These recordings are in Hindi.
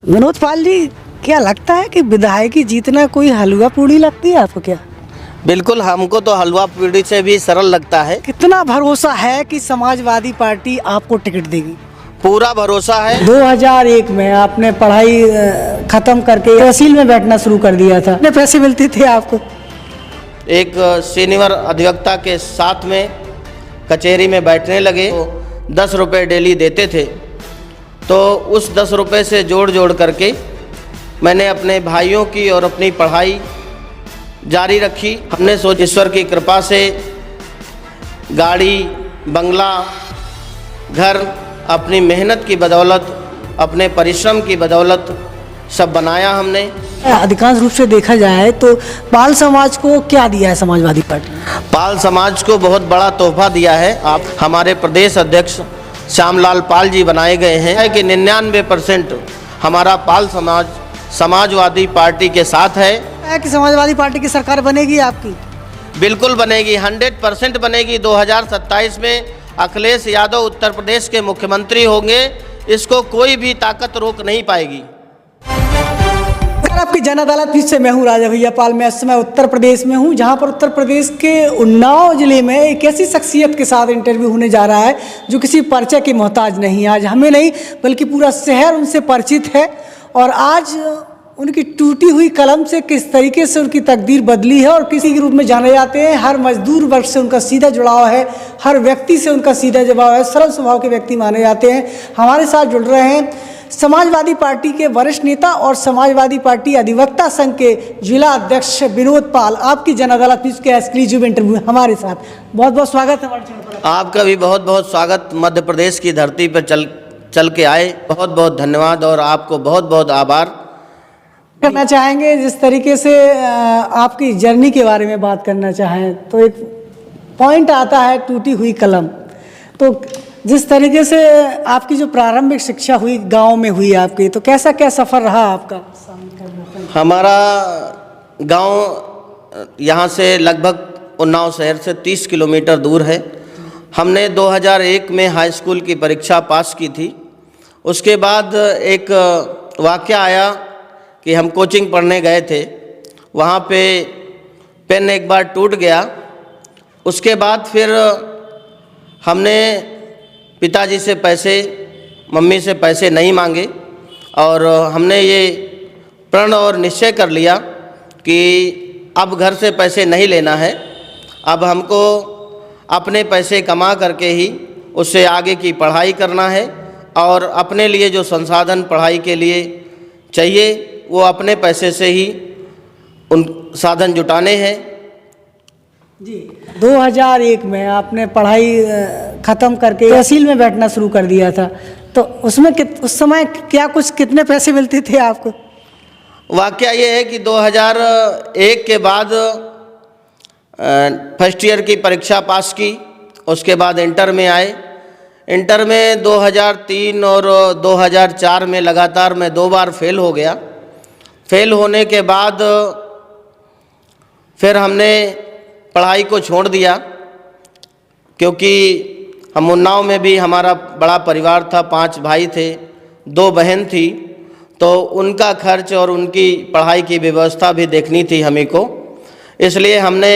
विनोद पाल जी, क्या लगता है कि विधायकी जीतना कोई हलवा पूड़ी लगती है आपको? क्या बिल्कुल, हमको तो हलवा पूड़ी से भी सरल लगता है। कितना भरोसा है कि समाजवादी पार्टी आपको टिकट देगी? पूरा भरोसा है। 2001 में आपने पढ़ाई खत्म करके तहसील में बैठना शुरू कर दिया था। कितने पैसे मिलते थे आपको? एक सीनियर अधिवक्ता के साथ में कचहरी में बैठने लगे तो 10 रुपये डेली देते थे। तो उस 10 रुपये से जोड़ करके मैंने अपने भाइयों की और अपनी पढ़ाई जारी रखी। हमने सोच ईश्वर की कृपा से गाड़ी, बंगला, घर अपनी मेहनत की बदौलत, अपने परिश्रम की बदौलत सब बनाया हमने। अधिकांश रूप से देखा जाए तो पाल समाज को क्या दिया है समाजवादी पार्टी? पाल समाज को बहुत बड़ा तोहफा दिया है। आप हमारे प्रदेश अध्यक्ष श्यामलाल पाल जी बनाए गए हैं कि 99% हमारा पाल समाज समाजवादी पार्टी के साथ है। कि समाजवादी पार्टी की सरकार बनेगी आपकी? बिल्कुल बनेगी, 100% बनेगी। 2027 में अखिलेश यादव उत्तर प्रदेश के मुख्यमंत्री होंगे। इसको कोई भी ताकत रोक नहीं पाएगी। आपकी जन अदालत से मैं हूँ राजा भैया पाल। मैं इस समय उत्तर प्रदेश में हूँ, जहाँ पर उत्तर प्रदेश के उन्नाव जिले में एक ऐसी शख्सियत के साथ इंटरव्यू होने जा रहा है जो किसी परिचय की मोहताज नहीं। आज हमें नहीं बल्कि पूरा शहर उनसे परिचित है। और आज उनकी टूटी हुई कलम से किस तरीके से उनकी तकदीर बदली है और किसी के रूप में जाने जाते हैं। हर मजदूर वर्ग से उनका सीधा जुड़ाव है, हर व्यक्ति से उनका सीधा जुड़ाव है, सरल स्वभाव के व्यक्ति माने जाते हैं। हमारे साथ जुड़ रहे हैं समाजवादी पार्टी के वरिष्ठ नेता और समाजवादी पार्टी अधिवक्ता संघ के जिला अध्यक्ष विनोद पाल। आपकी जन अदालत न्यूज़ के एक्सक्लूसिव इंटरव्यू हमारे साथ। बहुत बहुत स्वागत है हमारे चैनल पर। आपका भी बहुत बहुत स्वागत। मध्य प्रदेश की धरती पर चल के आए, बहुत बहुत धन्यवाद और आपको बहुत बहुत आभार करना चाहेंगे। जिस तरीके से आपकी जर्नी के बारे में बात करना चाहें तो एक पॉइंट आता है टूटी हुई कलम। तो जिस तरीके से आपकी जो प्रारंभिक शिक्षा हुई गांव में हुई आपकी, तो कैसा क्या सफ़र रहा आपका? हमारा गांव यहाँ से लगभग उन्नाव शहर से 30 किलोमीटर दूर है। हमने 2001 में हाई स्कूल की परीक्षा पास की थी। उसके बाद एक वाक़या आया कि हम कोचिंग पढ़ने गए थे, वहाँ पे पेन एक बार टूट गया। उसके बाद फिर हमने पिताजी से पैसे, मम्मी से पैसे नहीं मांगे और हमने ये प्रण और निश्चय कर लिया कि अब घर से पैसे नहीं लेना है। अब हमको अपने पैसे कमा करके ही उससे आगे की पढ़ाई करना है और अपने लिए जो संसाधन पढ़ाई के लिए चाहिए वो अपने पैसे से ही उन साधन जुटाने हैं। जी, 2001 में आपने पढ़ाई ख़त्म करके तहसील में बैठना शुरू कर दिया था। तो उसमें उस समय कितने पैसे मिलते थे आपको? वाकया ये है कि 2001 के बाद फर्स्ट ईयर की परीक्षा पास की। उसके बाद इंटर में आए। इंटर में 2003 और 2004 में लगातार मैं 2 बार फेल हो गया। फेल होने के बाद फिर हमने पढ़ाई को छोड़ दिया, क्योंकि हम उन्नाव में भी हमारा बड़ा परिवार था, 5 भाई थे, 2 बहन थी, तो उनका खर्च और उनकी पढ़ाई की व्यवस्था भी देखनी थी हमें को। इसलिए हमने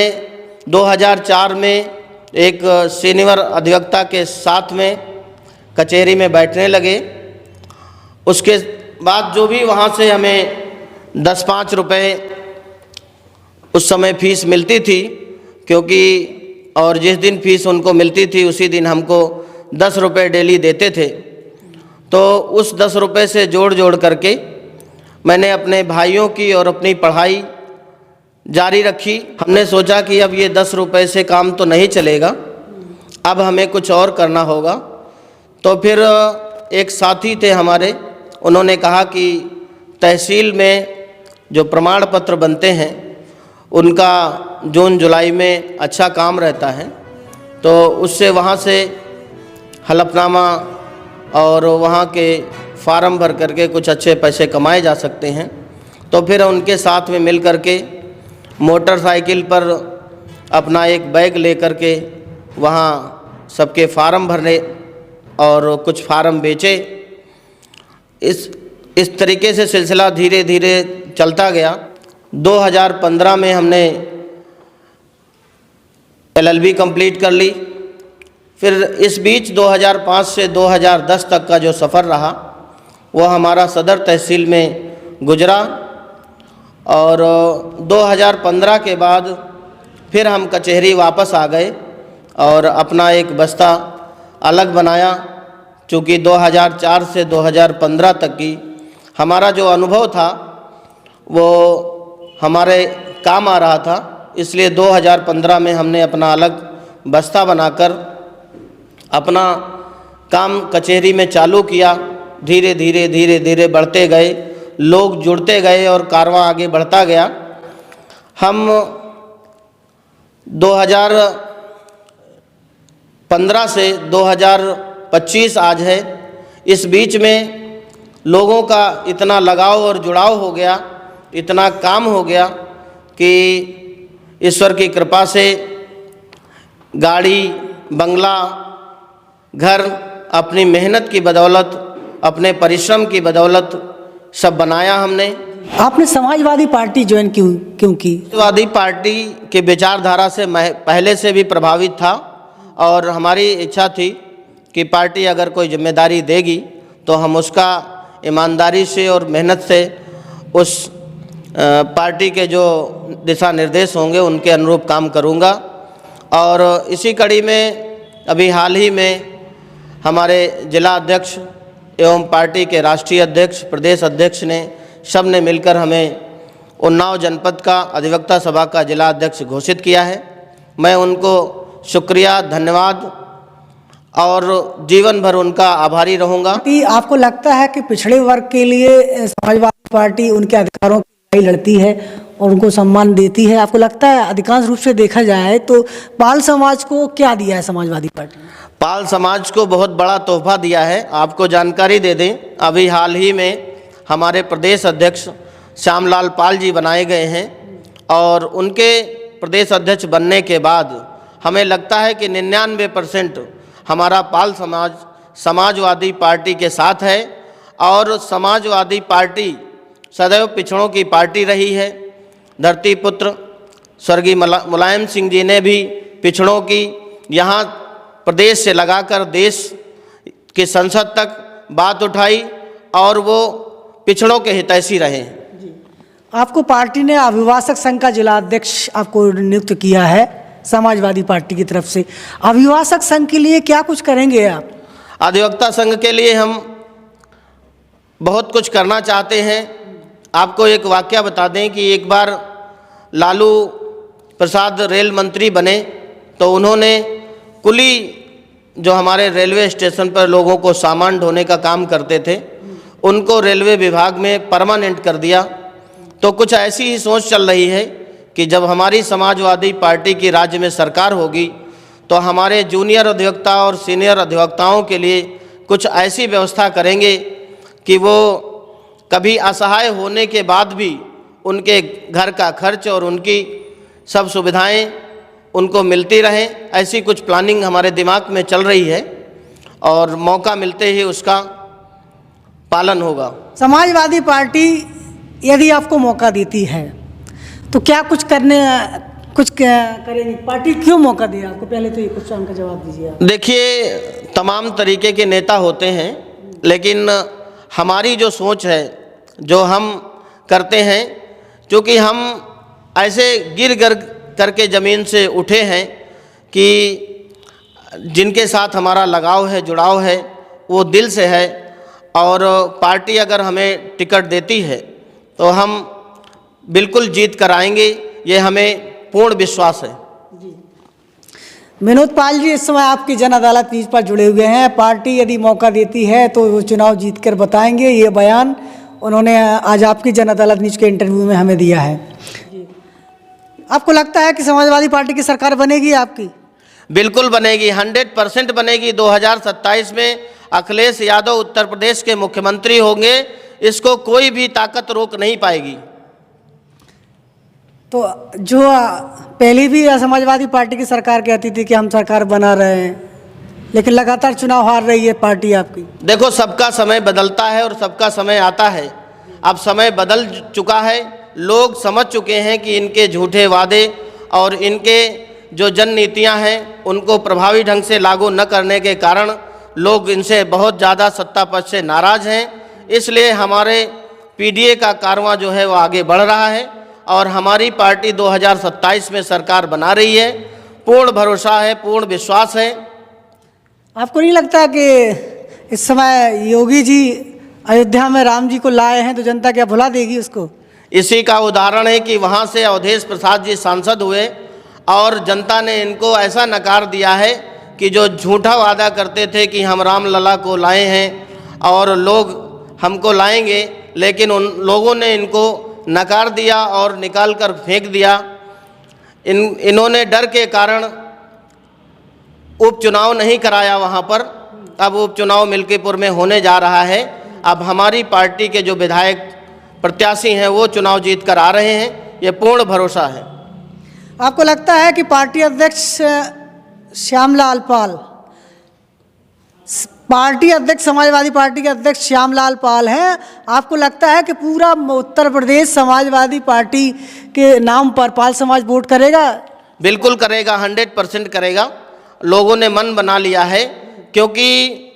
2004 में एक सीनियर अधिवक्ता के साथ में कचहरी में बैठने लगे। उसके बाद जो भी वहाँ से हमें 10-5 रुपये उस समय फ़ीस मिलती थी, क्योंकि और जिस दिन फ़ीस उनको मिलती थी उसी दिन हमको 10 रुपये डेली देते थे। तो उस 10 रुपये से जोड़ करके मैंने अपने भाइयों की और अपनी पढ़ाई जारी रखी। हमने सोचा कि अब ये 10 रुपये से काम तो नहीं चलेगा, अब हमें कुछ और करना होगा। तो फिर एक साथी थे हमारे, उन्होंने कहा कि तहसील में जो प्रमाण पत्र बनते हैं उनका जून जुलाई में अच्छा काम रहता है, तो उससे वहाँ से हलफनामा और वहाँ के फार्म भर करके कुछ अच्छे पैसे कमाए जा सकते हैं। तो फिर उनके साथ में मिल कर के मोटरसाइकिल पर अपना एक बैग ले कर के वहाँ सबके फार्म भरने और कुछ फार्म बेचे। इस इस तरीके से सिलसिला धीरे धीरे चलता गया। 2015 में हमने LLB कंप्लीट कर ली। फिर इस बीच 2005 से 2010 तक का जो सफ़र रहा वो हमारा सदर तहसील में गुजरा, और 2015 के बाद फिर हम कचहरी वापस आ गए और अपना एक बस्ता अलग बनाया। चूँकि 2004 से 2015 तक की हमारा जो अनुभव था वो हमारे काम आ रहा था, इसलिए 2015 में हमने अपना अलग बस्ता बनाकर अपना काम कचहरी में चालू किया। धीरे धीरे बढ़ते गए, लोग जुड़ते गए और कारवां आगे बढ़ता गया। हम 2015 से 2025 आज है, इस बीच में लोगों का इतना लगाव और जुड़ाव हो गया, इतना काम हो गया कि ईश्वर की कृपा से गाड़ी, बंगला, घर अपनी मेहनत की बदौलत, अपने परिश्रम की बदौलत सब बनाया हमने। आपने समाजवादी पार्टी ज्वाइन क्यों की? समाजवादी पार्टी के विचारधारा से मैं पहले से भी प्रभावित था और हमारी इच्छा थी कि पार्टी अगर कोई जिम्मेदारी देगी तो हम उसका ईमानदारी से और मेहनत से उस पार्टी के जो दिशा निर्देश होंगे उनके अनुरूप काम करूंगा। और इसी कड़ी में अभी हाल ही में हमारे जिला अध्यक्ष एवं पार्टी के राष्ट्रीय अध्यक्ष, प्रदेश अध्यक्ष ने सब ने मिलकर हमें उन्नाव जनपद का अधिवक्ता सभा का जिला अध्यक्ष घोषित किया है। मैं उनको शुक्रिया, धन्यवाद और जीवन भर उनका आभारी रहूँगा। आपको लगता है कि पिछड़े वर्ग के लिए समाजवादी पार्टी उनके अधिकारों की लड़ाई लड़ती है और उनको सम्मान देती है? आपको लगता है? अधिकांश रूप से देखा जाए तो पाल समाज को क्या दिया है समाजवादी पार्टी? पाल समाज को बहुत बड़ा तोहफा दिया है। आपको जानकारी दे दें, अभी हाल ही में हमारे प्रदेश अध्यक्ष श्यामलाल पाल जी बनाए गए हैं और उनके प्रदेश अध्यक्ष बनने के बाद हमें लगता है कि 99% हमारा पाल समाज समाजवादी पार्टी के साथ है। और समाजवादी पार्टी सदैव पिछड़ों की पार्टी रही है। धरती पुत्र स्वर्गीय मुलायम सिंह जी ने भी पिछड़ों की यहाँ प्रदेश से लगाकर देश की संसद तक बात उठाई और वो पिछड़ों के हितैषी रहे। आपको पार्टी ने अभिभाषक संघ का जिला अध्यक्ष आपको नियुक्त किया है समाजवादी पार्टी की तरफ से। अभिभाषक संघ के लिए क्या कुछ करेंगे आप? अधिवक्ता संघ के लिए हम बहुत कुछ करना चाहते हैं। आपको एक वाकया बता दें कि एक बार लालू प्रसाद रेल मंत्री बने तो उन्होंने कुली जो हमारे रेलवे स्टेशन पर लोगों को सामान ढोने का काम करते थे उनको रेलवे विभाग में परमानेंट कर दिया। तो कुछ ऐसी ही सोच चल रही है कि जब हमारी समाजवादी पार्टी की राज्य में सरकार होगी तो हमारे जूनियर अधिवक्ता और सीनियर अधिवक्ताओं के लिए कुछ ऐसी व्यवस्था करेंगे कि वो कभी असहाय होने के बाद भी उनके घर का खर्च और उनकी सब सुविधाएं उनको मिलती रहें। ऐसी कुछ प्लानिंग हमारे दिमाग में चल रही है और मौका मिलते ही उसका पालन होगा। समाजवादी पार्टी यदि आपको मौका देती है तो क्या कुछ करेंगे? पार्टी क्यों मौका दे आपको? पहले तो ये क्वेश्चन का जवाब दीजिए आप। देखिए, तमाम तरीके के नेता होते हैं, लेकिन हमारी जो सोच है, जो हम करते हैं, क्योंकि हम ऐसे गिर करके ज़मीन से उठे हैं कि जिनके साथ हमारा लगाव है, जुड़ाव है, वो दिल से है। और पार्टी अगर हमें टिकट देती है तो हम बिल्कुल जीत कर आएंगे, ये हमें पूर्ण विश्वास है। विनोद पाल जी, इस समय आपकी जन अदालत न्यूज़ पर जुड़े हुए हैं। पार्टी यदि मौका देती है तो वो चुनाव जीत कर बताएंगे, ये बयान उन्होंने आज आपकी जन अदालत न्यूज़ के इंटरव्यू में हमें दिया है। आपको लगता है कि समाजवादी पार्टी की सरकार बनेगी आपकी? बिल्कुल बनेगी, 100% बनेगी। 2027 में अखिलेश यादव उत्तर प्रदेश के मुख्यमंत्री होंगे, इसको कोई भी ताकत रोक नहीं पाएगी। तो जो पहले भी समाजवादी पार्टी की सरकार कहती थी कि हम सरकार बना रहे हैं, लेकिन लगातार चुनाव हार रही है पार्टी आपकी। देखो, सबका समय बदलता है और सबका समय आता है। अब समय बदल चुका है, लोग समझ चुके हैं कि इनके झूठे वादे और इनके जो जननीतियां हैं उनको प्रभावी ढंग से लागू न करने के कारण लोग इनसे बहुत ज़्यादा सत्ता पक्ष से नाराज़ हैं। इसलिए हमारे पीडीए का कारवां जो है वो आगे बढ़ रहा है और हमारी पार्टी 2027 में सरकार बना रही है। पूर्ण भरोसा है, पूर्ण विश्वास है। आपको नहीं लगता कि इस समय योगी जी अयोध्या में राम जी को लाए हैं तो जनता क्या भुला देगी उसको? इसी का उदाहरण है कि वहाँ से अवधेश प्रसाद जी सांसद हुए और जनता ने इनको ऐसा नकार दिया है कि जो झूठा वादा करते थे कि हम राम लला को लाए हैं और लोग हमको लाएंगे, लेकिन उन लोगों ने इनको नकार दिया और निकाल कर फेंक दिया। इन्होंने डर के कारण उपचुनाव नहीं कराया वहाँ पर। अब उपचुनाव मिल्कीपुर में होने जा रहा है। अब हमारी पार्टी के जो विधायक प्रत्याशी हैं वो चुनाव जीत कर आ रहे हैं, ये पूर्ण भरोसा है। आपको लगता है कि पार्टी अध्यक्ष श्यामलाल पाल, पार्टी अध्यक्ष समाजवादी पार्टी के अध्यक्ष श्यामलाल पाल हैं, आपको लगता है कि पूरा उत्तर प्रदेश समाजवादी पार्टी के नाम पर पाल समाज वोट करेगा? बिल्कुल करेगा, 100% करेगा। लोगों ने मन बना लिया है, क्योंकि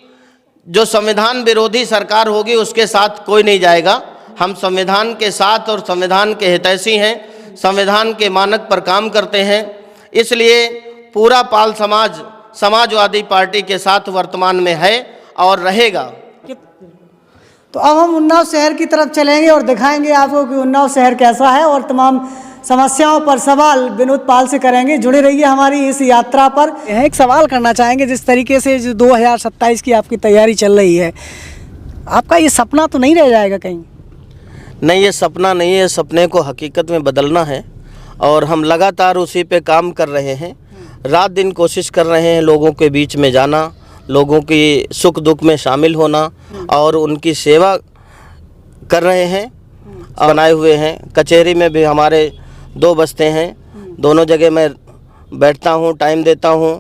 जो संविधान विरोधी सरकार होगी उसके साथ कोई नहीं जाएगा। हम संविधान के साथ और संविधान के हितैषी हैं, संविधान के मानक पर काम करते हैं। इसलिए पूरा पाल समाज समाजवादी पार्टी के साथ वर्तमान में है और रहेगा। तो अब हम उन्नाव शहर की तरफ चलेंगे और दिखाएंगे आपको कि उन्नाव शहर कैसा है और तमाम समस्याओं पर सवाल विनोद पाल से करेंगे। जुड़े रहिए हमारी इस यात्रा पर। एक सवाल करना चाहेंगे, जिस तरीके से जो 2027 की आपकी तैयारी चल रही है, आपका ये सपना तो नहीं रह जाएगा कहीं? नहीं, ये सपना नहीं है, सपने को हकीकत में बदलना है और हम लगातार उसी पे काम कर रहे हैं। रात दिन कोशिश कर रहे हैं लोगों के बीच में जाना, लोगों की सुख दुख में शामिल होना और उनकी सेवा कर रहे हैं। बनाए हुए हैं, कचहरी में भी हमारे 2 बस्ते हैं, दोनों जगह मैं बैठता हूँ, टाइम देता हूँ।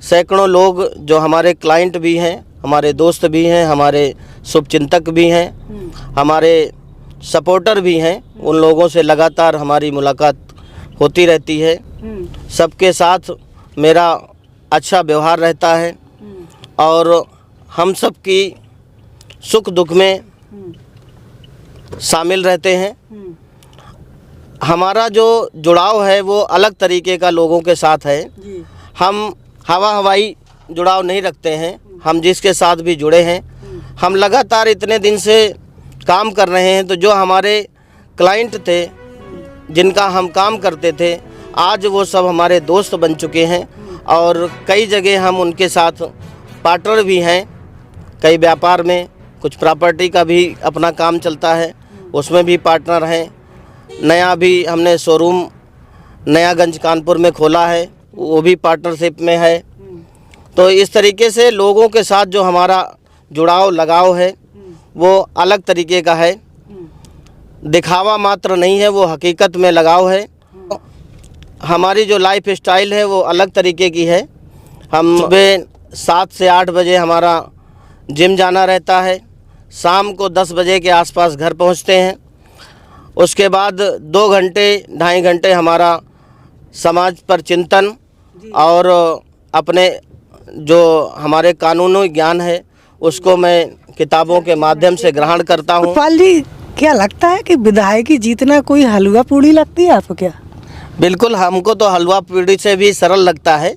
सैकड़ों लोग जो हमारे क्लाइंट भी हैं, हमारे दोस्त भी हैं, हमारे शुभचिंतक भी हैं, हमारे सपोर्टर भी हैं, उन लोगों से लगातार हमारी मुलाकात होती रहती है। सबके साथ मेरा अच्छा व्यवहार रहता है और हम सब की सुख दुख में शामिल रहते हैं। हमारा जो जुड़ाव है वो अलग तरीके का लोगों के साथ है। हम हवाई जुड़ाव नहीं रखते हैं, हम जिसके साथ भी जुड़े हैं, हम लगातार इतने दिन से काम कर रहे हैं। तो जो हमारे क्लाइंट थे, जिनका हम काम करते थे, आज वो सब हमारे दोस्त बन चुके हैं और कई जगह हम उनके साथ पार्टनर भी हैं। कई व्यापार में, कुछ प्रॉपर्टी का भी अपना काम चलता है, उसमें भी पार्टनर हैं। नया भी हमने शोरूम नयागंज कानपुर में खोला है, वो भी पार्टनरशिप में है। तो इस तरीके से लोगों के साथ जो हमारा जुड़ाव लगाव है वो अलग तरीके का है, दिखावा मात्र नहीं है, वो हकीकत में लगाव है। हमारी जो लाइफ स्टाइल है वो अलग तरीके की है। हम सुबह 7 से 8 बजे हमारा जिम जाना रहता है, शाम को 10 बजे के आसपास घर पहुंचते हैं। उसके बाद 2 घंटे 2.5 घंटे हमारा समाज पर चिंतन और अपने जो हमारे कानूनी ज्ञान है उसको मैं किताबों के माध्यम से ग्रहण करता हूँ। पाल जी, क्या लगता है कि विधायकी जीतना कोई हलवा पूड़ी लगती है आपको क्या? बिल्कुल, हमको तो हलवा पूड़ी से भी सरल लगता है,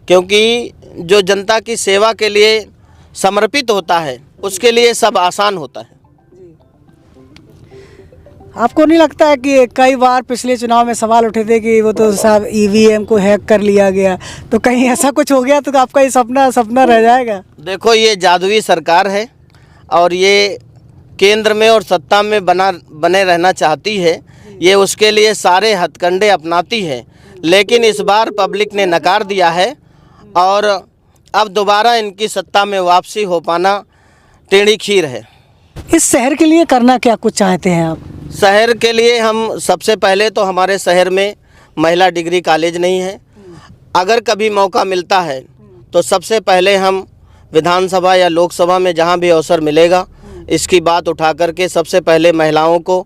क्योंकि जो जनता की सेवा के लिए समर्पित होता है उसके लिए सब आसान होता है। आपको नहीं लगता है कि कई बार पिछले चुनाव में सवाल उठे थे कि वो तो साहब ईवीएम को हैक कर लिया गया, तो कहीं ऐसा कुछ हो गया तो आपका ये सपना रह जाएगा? देखो, ये जादुई सरकार है और ये केंद्र में और सत्ता में बने रहना चाहती है। ये उसके लिए सारे हथकंडे अपनाती है, लेकिन इस बार पब्लिक ने नकार दिया है और अब दोबारा इनकी सत्ता में वापसी हो पाना टेढ़ी खीर है। इस शहर के लिए करना क्या कुछ चाहते हैं आप? शहर के लिए हम सबसे पहले तो हमारे शहर में महिला डिग्री कॉलेज नहीं है। अगर कभी मौका मिलता है तो सबसे पहले हम विधानसभा या लोकसभा में जहाँ भी अवसर मिलेगा इसकी बात उठा करके सबसे पहले महिलाओं को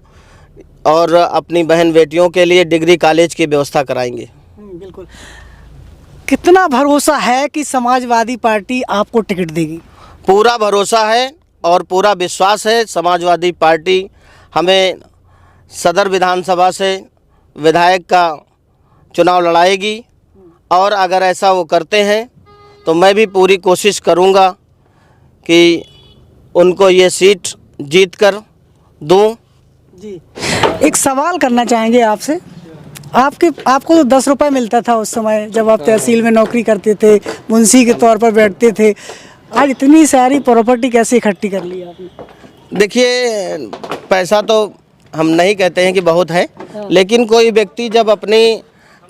और अपनी बहन बेटियों के लिए डिग्री कॉलेज की व्यवस्था कराएंगे। बिल्कुल। कितना भरोसा है कि समाजवादी पार्टी आपको टिकट देगी? पूरा भरोसा है और पूरा विश्वास है। समाजवादी पार्टी हमें सदर विधानसभा से विधायक का चुनाव लड़ाएगी और अगर ऐसा वो करते हैं तो मैं भी पूरी कोशिश करूंगा कि उनको ये सीट जीत कर दूँ। जी, एक सवाल करना चाहेंगे आपसे। आपको तो 10 रुपये मिलता था उस समय जब आप तहसील में नौकरी करते थे, मुंशी के तौर पर बैठते थे। आज इतनी सारी प्रॉपर्टी कैसे इकट्ठी कर ली आपने? देखिए, पैसा तो हम नहीं कहते हैं कि बहुत है, लेकिन कोई व्यक्ति जब अपने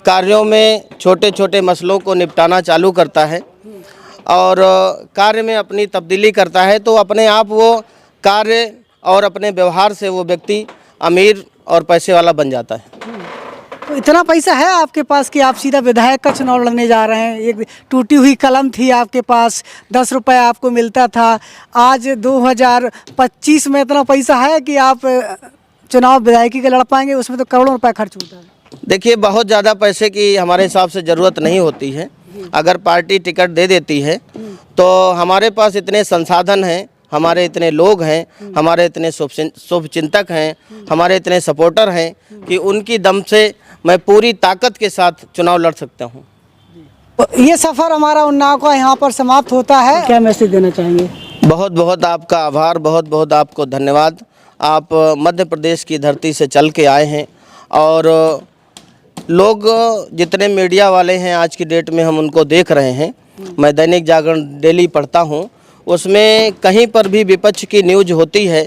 कार्यों में छोटे छोटे मसलों को निपटाना चालू करता है और कार्य में अपनी तब्दीली करता है तो अपने आप वो कार्य और अपने व्यवहार से वो व्यक्ति अमीर और पैसे वाला बन जाता है। तो इतना पैसा है आपके पास कि आप सीधा विधायक का चुनाव लड़ने जा रहे हैं? एक टूटी हुई कलम थी आपके पास, 10 रुपये आपको मिलता था। आज 2025 में इतना पैसा है कि आप चुनाव विधायकी के लड़ पाएंगे? उसमें तो करोड़ों रुपए खर्च होता है। देखिए, बहुत ज़्यादा पैसे की हमारे हिसाब से ज़रूरत नहीं होती है। अगर पार्टी टिकट दे देती है तो हमारे पास इतने संसाधन हैं, हमारे इतने लोग हैं, हमारे इतने शुभचिंतक हैं, हमारे इतने सपोर्टर हैं कि उनकी दम से मैं पूरी ताकत के साथ चुनाव लड़ सकता हूं। ये सफ़र हमारा उन्नाव का यहाँ पर समाप्त होता है। क्या मैसेज देना चाहेंगे? बहुत बहुत आपका आभार, बहुत बहुत आपको धन्यवाद। आप मध्य प्रदेश की धरती से चल के आए हैं और लोग जितने मीडिया वाले हैं आज की डेट में हम उनको देख रहे हैं। मैं दैनिक जागरण डेली पढ़ता हूं, उसमें कहीं पर भी विपक्ष की न्यूज़ होती है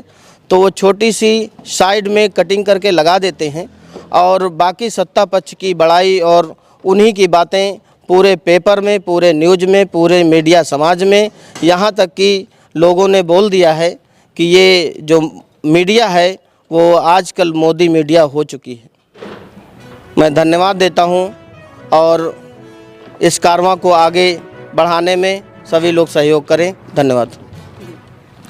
तो वो छोटी सी साइड में कटिंग करके लगा देते हैं और बाकी सत्ता पक्ष की बड़ाई और उन्हीं की बातें पूरे पेपर में, पूरे न्यूज़ में, पूरे मीडिया समाज में, यहाँ तक कि लोगों ने बोल दिया है कि ये जो मीडिया है वो आजकल मोदी मीडिया हो चुकी है। मैं धन्यवाद देता हूँ और इस कारवां को आगे बढ़ाने में सभी लोग सहयोग करें। धन्यवाद।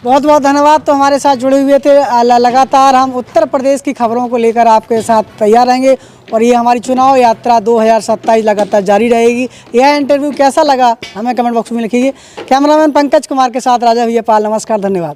बहुत बहुत धन्यवाद। तो हमारे साथ जुड़े हुए थे। लगातार हम उत्तर प्रदेश की खबरों को लेकर आपके साथ तैयार रहेंगे और ये हमारी चुनाव यात्रा 2027 लगातार जारी रहेगी। यह इंटरव्यू कैसा लगा हमें कमेंट बॉक्स में लिखिए। कैमरामैन पंकज कुमार के साथ राजा भैया पाल, नमस्कार, धन्यवाद।